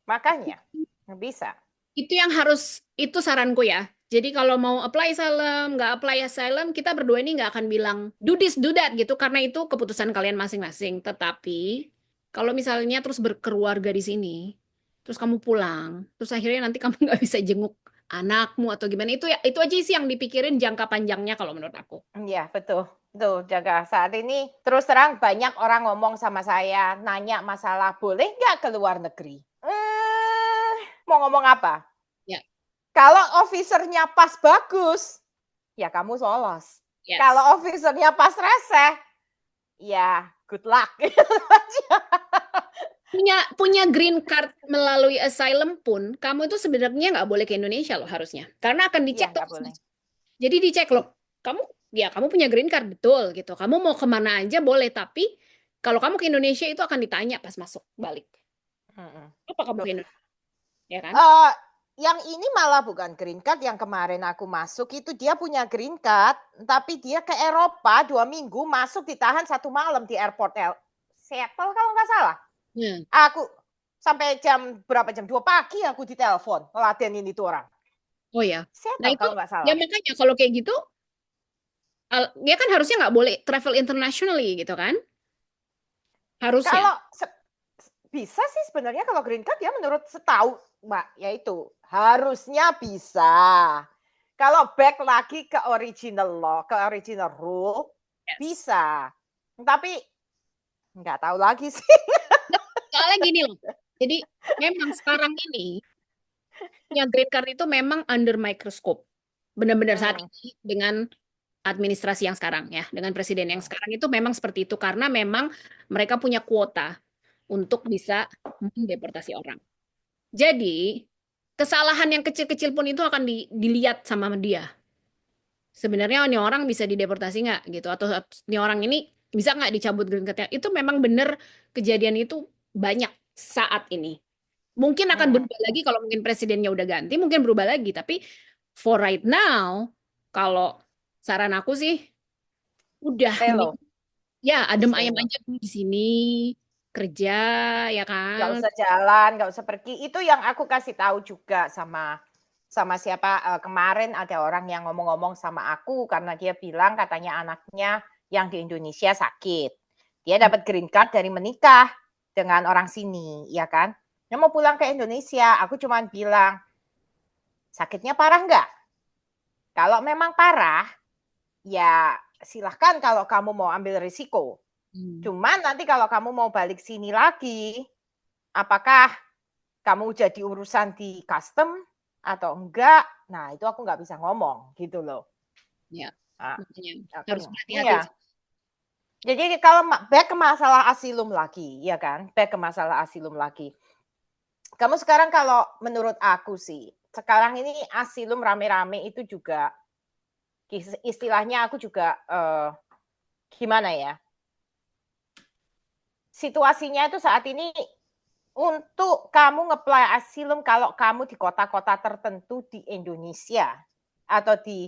makanya. Nggak bisa. Itu yang harus, itu saranku ya. Jadi kalau mau apply asylum, nggak apply asylum, kita berdua ini nggak akan bilang do this, do that gitu, karena itu keputusan kalian masing-masing. Tetapi kalau misalnya terus berkeluarga di sini, terus kamu pulang, terus akhirnya nanti kamu nggak bisa jenguk anakmu atau gimana, itu ya itu aja sih yang dipikirin jangka panjangnya kalau menurut aku. Iya, betul. Tuh, Jaga. Saat ini terus terang banyak orang ngomong sama saya, nanya masalah boleh nggak ke luar negeri. Mau ngomong apa? Ya. Kalau officernya pas bagus, ya kamu lolos. Yes. Kalau officernya pas reseh, ya good luck. Punya green card melalui asylum pun, kamu itu sebenarnya nggak boleh ke Indonesia loh harusnya. Karena akan dicek Iya, tuh. boleh. Jadi dicek loh, kamu punya green card betul gitu. Kamu mau kemana aja boleh, tapi kalau kamu ke Indonesia itu akan ditanya pas masuk balik. Apa kamu ke Indonesia? Ya kan? yang ini malah bukan green card, yang kemarin aku masuk itu dia punya green card, tapi dia ke Eropa 2 minggu, masuk ditahan 1 malam di airport Seattle kalau nggak salah. Hmm. Aku sampai jam berapa, jam 2 pagi aku ditelepon ngeladenin itu orang. Oh ya. Nah Seattle itu kalau nggak ya salah. makanya kalau kayak gitu, dia kan harusnya nggak boleh travel internationally gitu kan? Harusnya. Kalau bisa sih sebenarnya kalau green card ya menurut setahu Mbak, yaitu harusnya bisa. Kalau back lagi ke original law, ke original rule, Yes. bisa. Tapi nggak tahu lagi sih. Soalnya gini loh. Jadi memang sekarang ini ya green card itu memang under microscope. Benar-benar saat Hmm. ini dengan administrasi yang sekarang ya, dengan presiden yang sekarang itu memang seperti itu karena memang mereka punya kuota untuk bisa mendeportasi orang. Jadi kesalahan yang kecil-kecil pun itu akan dilihat sama dia. Sebenarnya ini orang bisa dideportasi nggak gitu, atau ini orang ini bisa nggak dicabut green card-nya. Itu memang benar kejadian itu banyak saat ini. Mungkin akan Hmm. berubah lagi kalau mungkin presidennya udah ganti, mungkin berubah lagi. Tapi for right now, kalau saran aku sih udah Stay mending low. ya adem Stay ayam low. aja dulu di sini kerja ya Nggak kan. usah jalan, nggak usah pergi. Itu yang aku kasih tahu juga sama siapa, kemarin ada orang yang ngomong-ngomong sama aku karena dia bilang katanya anaknya yang di Indonesia sakit. Dia dapat green card dari menikah dengan orang sini, ya kan. Dia mau pulang ke Indonesia, aku cuma bilang, sakitnya parah nggak? Kalau memang parah, ya silahkan kalau kamu mau ambil risiko. Hmm. Cuman nanti kalau kamu mau balik sini lagi, apakah kamu jadi urusan di custom atau enggak? Nah, itu aku nggak bisa ngomong gitu loh. Ya, Nah, makanya aku harus berhati-hati. ya. Jadi kalau back ke masalah asilum lagi, ya kan? Back ke masalah asilum lagi. Kamu sekarang kalau menurut aku sih, sekarang ini asilum rame-rame itu juga istilahnya aku juga gimana ya? Situasinya itu saat ini untuk kamu ngeplay asilum kalau kamu di kota-kota tertentu di Indonesia atau di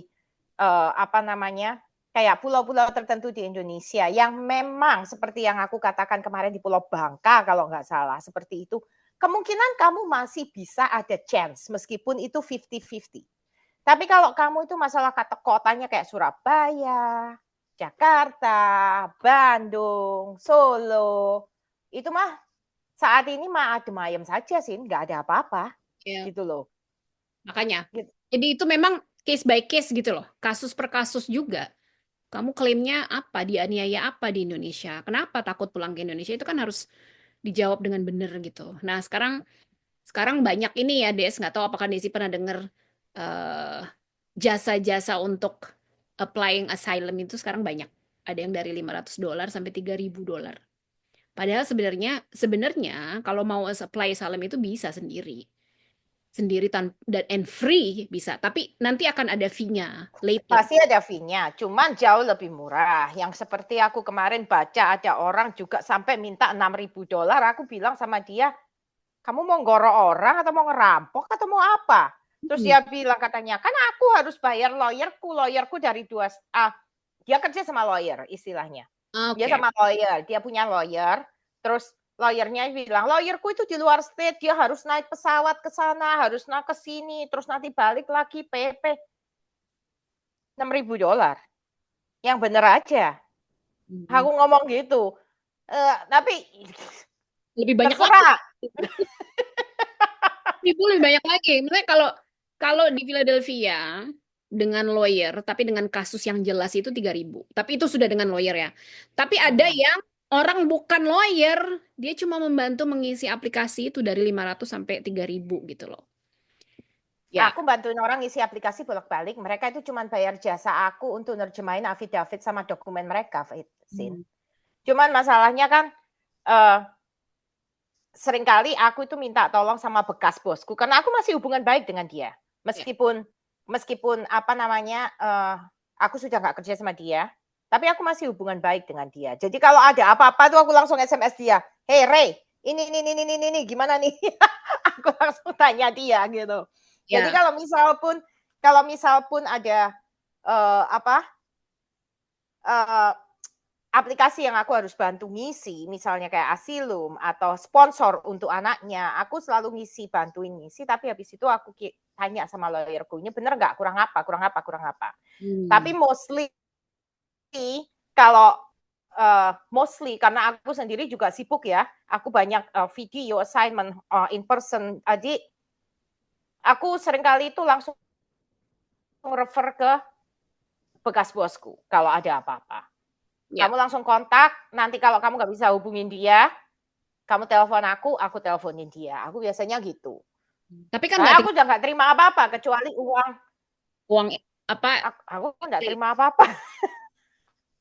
apa namanya kayak pulau-pulau tertentu di Indonesia yang memang seperti yang aku katakan kemarin di Pulau Bangka kalau nggak salah seperti itu, kemungkinan kamu masih bisa ada chance meskipun itu 50-50. Tapi kalau kamu itu masalah kata kotanya kayak Surabaya, Jakarta, Bandung, Solo, itu mah saat ini mah adem ayem saja sih, nggak ada apa-apa, Ya, gitu loh. makanya. Gitu. Jadi itu memang case by case gitu loh. Kasus per kasus juga. Kamu klaimnya apa, dianiaya apa di Indonesia? Kenapa takut pulang ke Indonesia? Itu kan harus dijawab dengan benar gitu. Nah, sekarang sekarang banyak ini ya, Des. Nggak tahu apakah Desi pernah dengar eh, jasa-jasa untuk applying asylum itu sekarang banyak. Ada yang dari $500 sampai $3.000. Padahal sebenarnya sebenarnya kalau mau apply asylum itu bisa sendiri. Sendiri dan and free bisa, tapi nanti akan ada fee-nya later. Pasti ada fee-nya, cuman jauh lebih murah. Yang seperti aku kemarin baca ada orang juga sampai minta $6.000. Aku bilang sama dia, kamu mau ngorok orang atau mau ngerampok atau mau apa? Terus Hmm. dia bilang katanya, kan aku harus bayar lawyerku dari dia kerja sama lawyer istilahnya. Dia Oke. sama lawyer, dia punya lawyer, terus lawyernya bilang, lawyerku itu di luar state, dia harus naik pesawat ke sana, harus naik ke sini, terus nanti balik lagi PP $6.000. Yang bener aja. Hmm. Aku ngomong gitu. Tapi Lebih banyak lagi. terserah. Lebih banyak lagi. Misalnya kalau kalau di Philadelphia dengan lawyer, tapi dengan kasus yang jelas itu 3.000. Tapi itu sudah dengan lawyer ya. Tapi ada Hmm. yang orang bukan lawyer, dia cuma membantu mengisi aplikasi itu dari 500 sampai 3.000 gitu loh. Ya. Aku bantuin orang isi aplikasi bolak-balik. Mereka itu cuma bayar jasa aku untuk nerjemahin affidavit sama dokumen mereka, Sin. Hmm. Cuman masalahnya kan uh, seringkali aku itu minta tolong sama bekas bosku karena aku masih hubungan baik dengan dia. Ya. Meskipun apa namanya aku sudah nggak kerja sama dia, tapi aku masih hubungan baik dengan dia. Jadi kalau ada apa-apa tuh aku langsung SMS dia, "Hey Ray, ini gimana nih?" Aku langsung tanya dia gitu. Jadi Ya. kalau misal pun ada apa aplikasi yang aku harus bantu ngisi, misalnya kayak Asilum atau sponsor untuk anaknya, aku selalu bantuin ngisi, tapi habis itu aku tanya sama lawyerku, ini bener nggak, kurang apa, kurang apa, kurang apa. Tapi Hmm. mostly kalau mostly karena aku sendiri juga sibuk ya, aku banyak video assignment in person, jadi aku seringkali itu langsung refer ke bekas bosku kalau ada apa-apa. Ya. Kamu langsung kontak, nanti kalau kamu nggak bisa hubungin dia, kamu telepon aku teleponin dia. Aku biasanya gitu. Tapi kan nggak Soalnya aku udah nggak terima apa-apa, kecuali uang. uang apa Aku nggak terima apa-apa.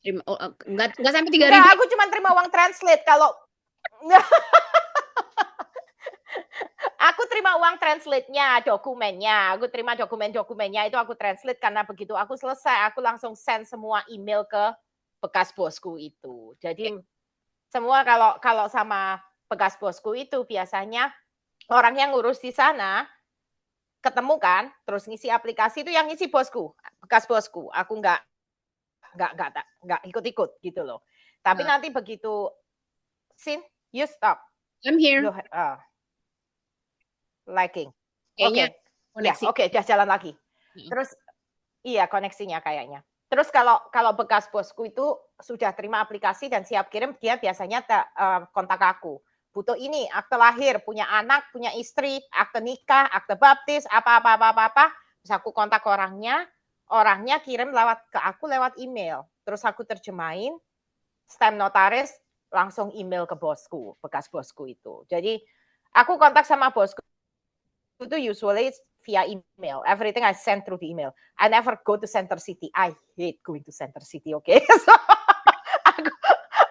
terima, nggak sampai 3.000. Enggak, aku cuma terima uang translate. Kalau aku terima uang translate-nya, dokumennya. Aku terima dokumen-dokumennya itu aku translate karena begitu aku selesai, aku langsung send semua email ke bekas bosku itu. Jadi semua kalau kalau sama bekas bosku itu biasanya orang yang ngurus di sana ketemu kan, terus ngisi aplikasi itu yang ngisi bosku, bekas bosku. Aku nggak ikut-ikut gitu loh. Tapi Uh, nanti begitu, Sin, you stop, I'm you here. liking. Oke, Kayaknya ya, koneksi. oke, udah jalan lagi. Terus iya koneksinya kayaknya. Terus kalau kalau bekas bosku itu sudah terima aplikasi dan siap kirim, dia biasanya kontak aku. Butuh ini, akte lahir, punya anak, punya istri, akte nikah, akte baptis, apa-apa. Terus aku kontak orangnya kirim ke aku lewat email. Terus aku terjemahin, stamp notaris, langsung email ke bosku, bekas bosku itu. Jadi aku kontak sama bosku itu usually via email. Everything I send through the email. I never go to Center City. I hate going to Center City. Okay, so aku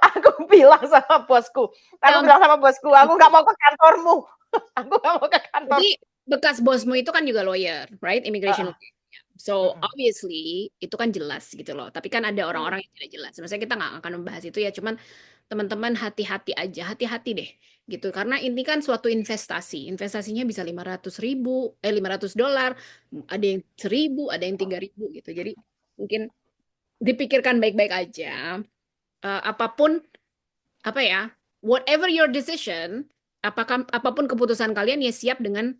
aku bilang sama bosku, Ya, aku nggak mau ke kantormu. Aku nggak mau ke kantor. jadi bekas bosmu itu kan juga lawyer, right? Immigration Uh, lawyer. So obviously itu kan jelas gitu loh. Tapi kan ada orang-orang yang tidak jelas. Maksudnya kita nggak akan membahas itu ya. Cuman teman-teman hati-hati aja, hati-hati deh gitu. Karena ini kan suatu investasi. Investasinya bisa 500.000, $500, ada yang 1.000, ada yang 3.000 gitu. Jadi mungkin dipikirkan baik-baik aja. Apapun apa ya, whatever your decision, apapun keputusan kalian ya siap dengan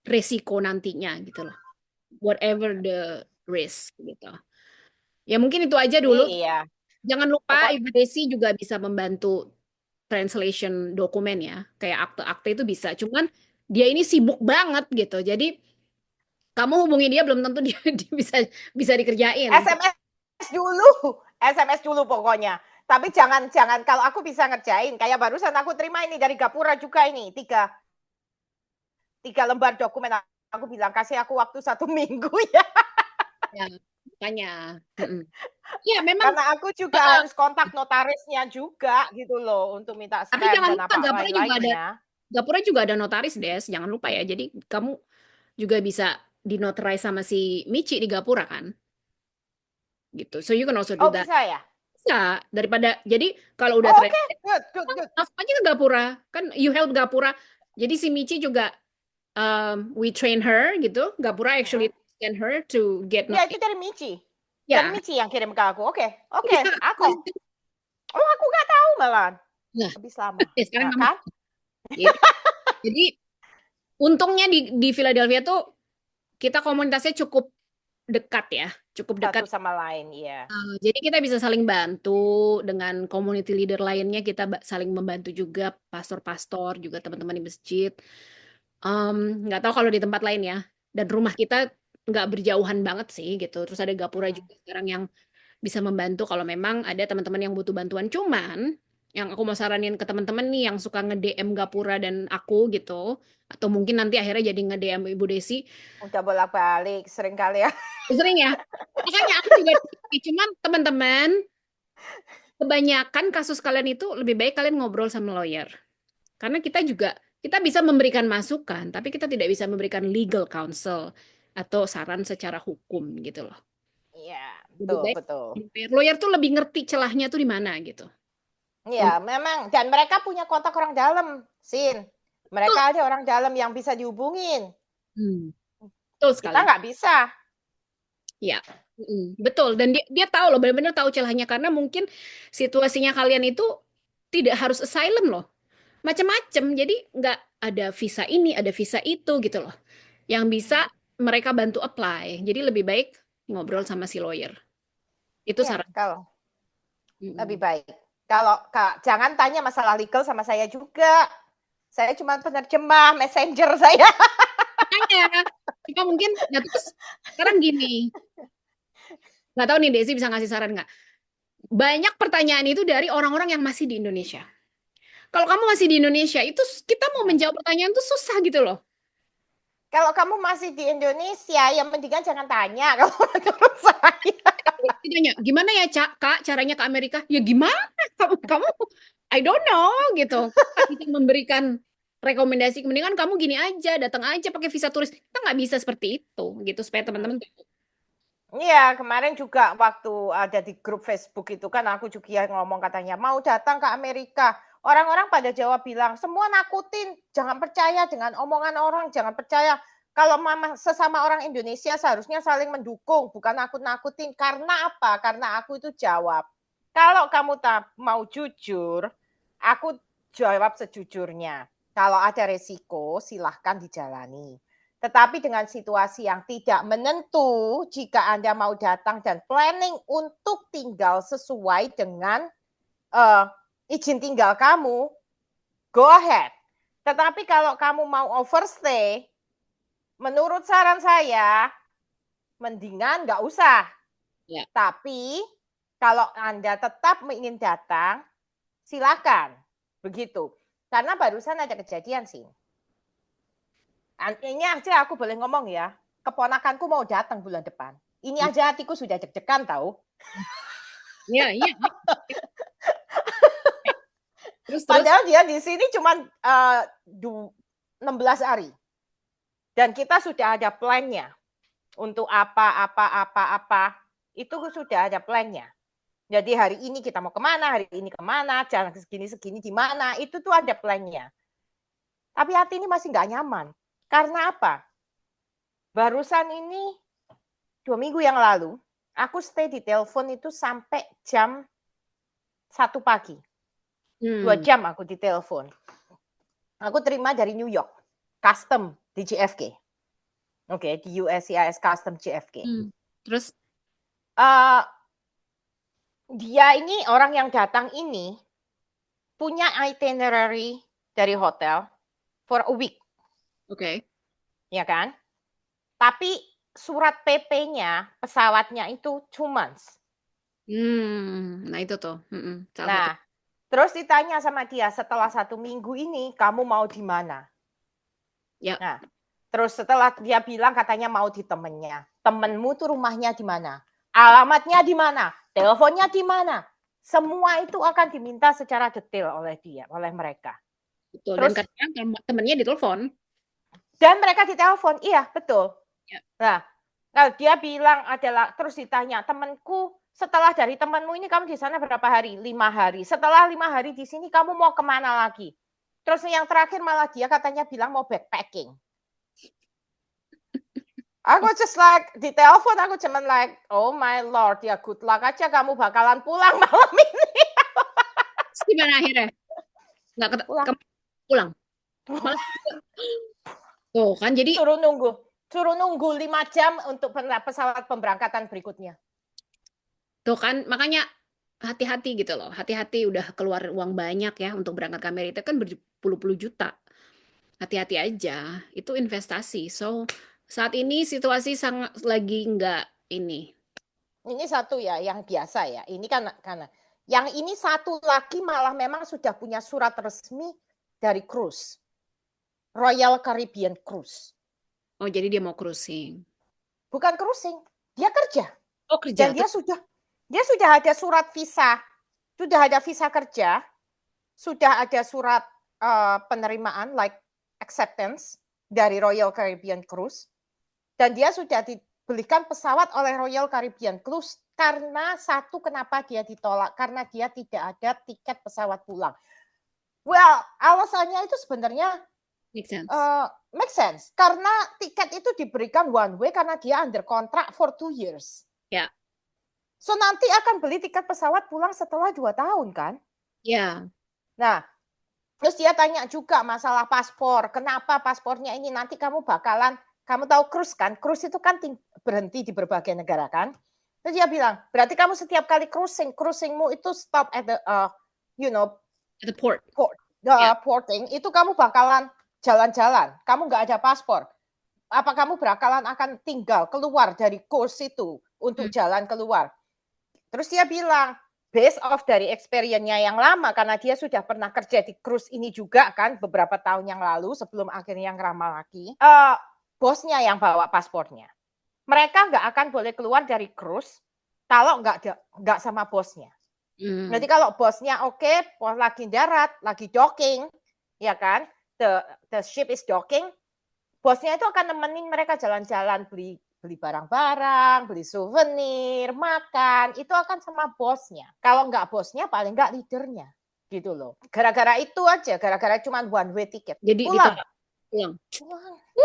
resiko nantinya gitu loh. Whatever the risk gitu. Ya mungkin itu aja dulu. iya, Jangan lupa pokok Ibu Desi juga bisa membantu translation dokumen ya. Kayak akte-akte itu bisa. Cuman dia ini sibuk banget gitu. Jadi kamu hubungi dia belum tentu dia, dia bisa bisa dikerjain. SMS dulu pokoknya. Tapi jangan jangan kalau aku bisa ngerjain kayak barusan aku terima ini dari Gapura juga ini tiga lembar dokumen, aku bilang kasih aku waktu 1 minggu ya. Ya, makanya. Mm-mm. Ya, memang. Karena aku juga harus kontak notarisnya juga gitu loh untuk minta Tapi stamp jangan dan lupa apa lain-lainnya. Gapura juga ada notaris Des, jangan lupa ya. Jadi kamu juga bisa dinotarize sama si Michi di Gapura kan, gitu. So you can also do Oh that. bisa ya? Bisa daripada jadi kalau udah Oh, oke, translate, good. langsung aja ke Gapura. Kan you help Gapura. Jadi si Michi juga we train her gitu. Gapura actually send her to get not Ya itu dari Michi. Dari ya Michi yang kirim ke aku. Oke, oke, bisa. aku. Oh aku nggak tahu malah. Nah, Habis lama. ya sekarang Nah, kamu kan? gitu. Jadi untungnya di Philadelphia tuh kita komunitasnya cukup dekat ya, cukup dekat. Satu sama lain, iya. Jadi kita bisa saling bantu dengan community leader lainnya, kita saling membantu juga pastor-pastor, juga teman-teman di masjid. Em, nggak tahu kalau di tempat lain ya. Dan rumah kita nggak berjauhan banget sih gitu. Terus ada Gapura juga sekarang yang bisa membantu kalau memang ada teman-teman yang butuh bantuan. Cuman yang aku mau saranin ke teman-teman nih yang suka nge-DM Gapura dan aku gitu, atau mungkin nanti akhirnya jadi nge-DM Ibu Desi, Udah bolak-balik sering kali ya. sering ya. Makanya aku juga cuman teman-teman kebanyakan kasus kalian itu lebih baik kalian ngobrol sama lawyer. Karena kita bisa memberikan masukan, tapi kita tidak bisa memberikan legal counsel atau saran secara hukum gitu loh. Iya, Lebih betul, baik betul. lawyer tuh lebih ngerti celahnya tuh di mana gitu. Iya, memang dan mereka punya kontak orang dalam, Sin. Mereka Betul. ada orang dalam yang bisa dihubungin. Hmm. Betul Kita sekali. nggak bisa. Ya, betul. Dan dia tahu loh, benar-benar tahu celahnya karena mungkin situasinya kalian itu tidak harus asylum loh, macam-macam. Jadi nggak ada visa ini, ada visa itu gitu loh, yang bisa mereka bantu apply. Jadi lebih baik ngobrol sama si lawyer. Itu Ya, saran. kalau lebih Mm-mm. baik. Kalau Kak, jangan tanya masalah legal sama saya juga. Saya cuma penerjemah messenger saya. Makanya, cuma mungkin, nah terus sekarang gini, nggak tahu nih Desi bisa ngasih saran nggak? Banyak pertanyaan itu dari orang-orang yang masih di Indonesia. Kalau kamu masih di Indonesia, itu kita mau menjawab pertanyaan itu susah gitu loh. Kalau kamu masih di Indonesia, yang mendingan jangan tanya kalau menurut saya. Ditanya, gimana ya Kak caranya ke Amerika? Ya gimana? Kamu, I don't know gitu. Kita bisa memberikan rekomendasi. Mendingan kamu gini aja, datang aja pakai visa turis. Kita nggak bisa seperti itu gitu supaya teman-teman tahu. Iya, kemarin juga waktu ada di grup Facebook itu kan aku juga ngomong katanya mau datang ke Amerika. Orang-orang pada jawab bilang, semua nakutin, jangan percaya dengan omongan orang, jangan percaya. Kalau mama sesama orang Indonesia seharusnya saling mendukung, bukan nakut-nakutin. Karena apa? Karena aku itu jawab, kalau kamu tak mau jujur, aku jawab sejujurnya. Kalau ada resiko, silahkan dijalani. Tetapi dengan situasi yang tidak menentu, jika Anda mau datang dan planning untuk tinggal sesuai dengan izin tinggal kamu, go ahead. Tetapi kalau kamu mau overstay, menurut saran saya, mendingan nggak usah. Ya, Tapi kalau Anda tetap ingin datang, silakan. Begitu. Karena barusan ada kejadian sih. Ini aja aku boleh ngomong ya. Keponakanku mau datang bulan depan. Ini aja hatiku sudah deg-degan tahu. iya, iya. Terus. Padahal dia di sini cuma 16 hari. Dan kita sudah ada plan-nya. Untuk apa. Itu sudah ada plan-nya. Jadi hari ini kita mau kemana, hari ini kemana, jalan segini-segini di mana, itu tuh ada plan-nya. Tapi hati ini masih nggak nyaman. Karena apa? Barusan ini 2 minggu yang lalu, aku stay di telepon itu sampai jam 1 pagi. 2 jam aku di telepon. Aku terima dari New York, custom di JFK. Oke, di USCIS custom JFK. Terus. Dia ini orang yang datang ini punya itinerary dari hotel for a week, Oke. ya kan? Tapi surat PP-nya, pesawatnya itu 2 months. Nah itu tuh, salah satu. Nah, terus ditanya sama dia, setelah 1 minggu ini kamu mau di mana? Ya, Nah, terus setelah dia bilang katanya mau di temennya. Temenmu tuh rumahnya di mana? Alamatnya di mana? Teleponnya di mana? Semua itu akan diminta secara detail oleh dia, oleh mereka. betul. Dan Terus kadang temennya ditelepon. dan mereka ditelepon, iya betul. Ya, Nah, dia bilang adalah terus ditanya temanku setelah dari temanmu ini kamu di sana berapa hari? 5 hari. Setelah 5 hari di sini kamu mau kemana lagi? Terus yang terakhir malah dia katanya bilang mau backpacking. Aku just like di telepon aku cuman like, oh my lord, ya good luck aja kamu bakalan pulang malam ini. terus gimana akhirnya? Nggak Pulang. pulang. Malah tuh kan jadi Suruh nunggu 5 jam untuk pesawat pemberangkatan berikutnya. tuh kan makanya hati-hati gitu loh. Hati-hati udah keluar uang banyak ya untuk berangkat ke Amerika kan berpuluh-puluh juta. Hati-hati aja. Itu investasi. So saat ini situasi sangat lagi nggak ini. Ini satu ya yang biasa ya. Ini kan karena yang ini satu lagi malah memang sudah punya surat resmi dari cruise. Royal Caribbean Cruise. Oh jadi dia mau cruising. Bukan cruising, dia kerja. Oh Dan kerja dia tuh. sudah ada surat visa. Sudah ada visa kerja, sudah ada surat penerimaan like acceptance dari Royal Caribbean Cruise. Dan dia sudah dibelikan pesawat oleh Royal Caribbean Cruise karena satu kenapa dia ditolak karena dia tidak ada tiket pesawat pulang. Well, alasannya itu sebenarnya make sense. Uh, make sense karena tiket itu diberikan one way karena dia under kontrak for 2 years. Ya, So nanti akan beli tiket pesawat pulang setelah 2 tahun kan? ya, Nah, terus dia tanya juga masalah paspor. Kenapa paspornya ini nanti kamu tahu cruise kan? Cruise itu kan berhenti di berbagai negara kan? Terus dia bilang, berarti kamu setiap kali cruisingmu itu stop at the, you know, at the port. Ya, porting, itu kamu bakalan jalan-jalan. Kamu nggak ada paspor. Apa kamu bakalan akan tinggal keluar dari course itu untuk jalan keluar? Terus dia bilang, based off dari experience-nya yang lama, karena dia sudah pernah kerja di cruise ini juga kan, beberapa tahun yang lalu, sebelum akhirnya ngeramal lagi, bosnya yang bawa paspornya. Mereka nggak akan boleh keluar dari cruise kalau nggak sama bosnya. Nanti kalau bosnya oke, lagi darat, lagi docking, ya kan, the ship is docking, bosnya itu akan nemenin mereka jalan-jalan, beli barang-barang, beli souvenir, makan, itu akan sama bosnya. Kalau nggak bosnya, paling nggak leadernya. Gitu loh. Gara-gara itu aja, gara-gara cuma one way ticket. jadi Pulang. pulang.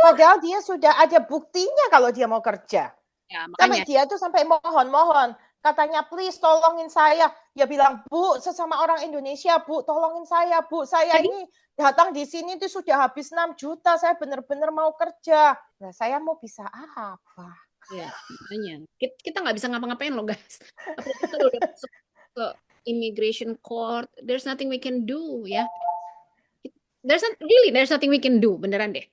Padahal dia sudah ada buktinya kalau dia mau kerja. Ya, Sampai makanya. dia tuh sampai mohon-mohon. Katanya, please tolongin saya. Dia bilang, Bu, sesama orang Indonesia, Bu, tolongin saya, Bu. Saya Tadi, ini datang di sini tuh sudah habis 6 juta. Saya benar-benar mau kerja. Nah, saya mau bisa apa? ya, makanya. Kita nggak bisa ngapa-ngapain loh, guys. Apalagi kalau udah masuk ke immigration court, there's nothing we can do, ya. There's nothing we can do, beneran deh.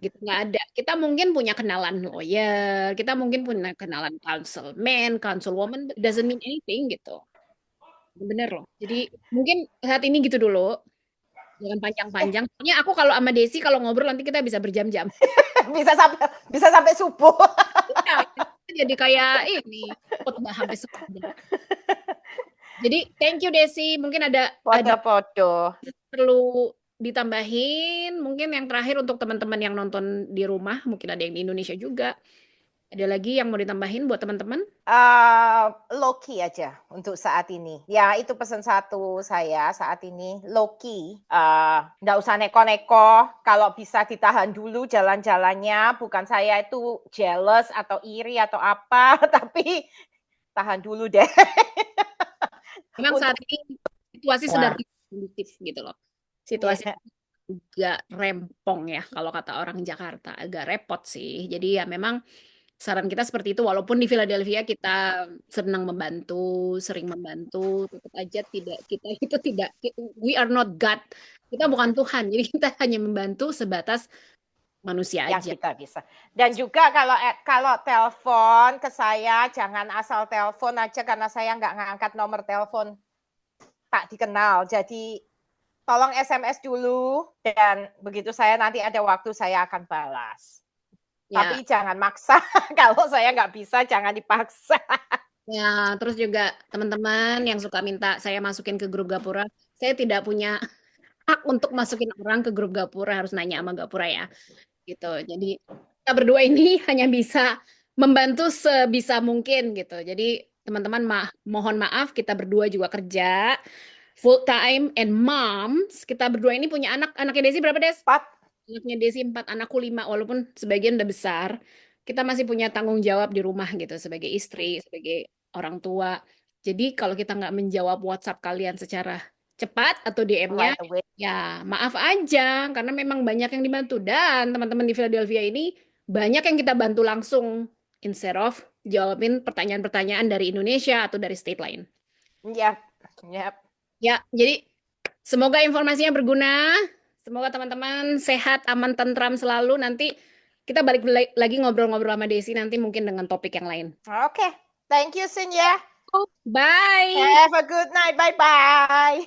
Gitu, nggak ada. Kita mungkin punya kenalan lawyer, kita mungkin punya kenalan councilman, councilwoman, doesn't mean anything gitu. Bener loh. Jadi mungkin saat ini gitu dulu. Jangan panjang-panjang. Soalnya aku kalau sama Desi kalau ngobrol nanti kita bisa berjam-jam. bisa sampai subuh. Ya, jadi kayak ini khotbah sampai sejam. Jadi thank you Desi. Mungkin ada Foto-foto. perlu ditambahin. Mungkin yang terakhir untuk teman-teman yang nonton di rumah, mungkin ada yang di Indonesia juga. Ada lagi yang mau ditambahin buat teman-teman? Low key aja untuk saat ini. Ya, itu pesan satu saya saat ini. Low key. Nggak usah neko-neko. Kalau bisa ditahan dulu jalan-jalannya. Bukan saya itu jealous atau iri atau apa. Tapi tahan dulu deh. Memang saat ini situasi sedang Wah. kondusif gitu loh. Situasi agak rempong ya kalau kata orang Jakarta, agak repot sih. Jadi ya memang saran kita seperti itu. Walaupun di Philadelphia kita senang membantu, sering membantu, tetap aja kita itu tidak we are not God. Kita bukan Tuhan. Jadi kita hanya membantu sebatas manusia yang aja. kita bisa. Dan juga kalau telepon ke saya jangan asal telepon aja karena saya nggak ngangkat nomor telepon tak dikenal. Jadi tolong SMS dulu dan begitu saya nanti ada waktu saya akan balas. Ya. Tapi jangan maksa. Kalau saya nggak bisa jangan dipaksa. Ya, terus juga teman-teman yang suka minta saya masukin ke grup Gapura, saya tidak punya hak untuk masukin orang ke grup Gapura, harus nanya sama Gapura ya. Gitu. Jadi kita berdua ini hanya bisa membantu sebisa mungkin gitu. Jadi teman-teman mohon maaf kita berdua juga kerja full time and moms. Kita berdua ini punya anaknya Desi berapa Des? 4. Anaknya Desi 4, anakku 5 walaupun sebagian udah besar. Kita masih punya tanggung jawab di rumah gitu sebagai istri, sebagai orang tua. Jadi kalau kita nggak menjawab WhatsApp kalian secara cepat atau DM-nya, ya maaf aja karena memang banyak yang dibantu dan teman-teman di Philadelphia ini banyak yang kita bantu langsung instead of jawabin pertanyaan-pertanyaan dari Indonesia atau dari state lain. Yap, yap. Ya, jadi semoga informasinya berguna. Semoga teman-teman sehat, aman, tentram selalu. Nanti kita balik lagi ngobrol-ngobrol sama Desi nanti mungkin dengan topik yang lain. Oke, thank you Sin ya. Bye. Have a good night. Bye-bye.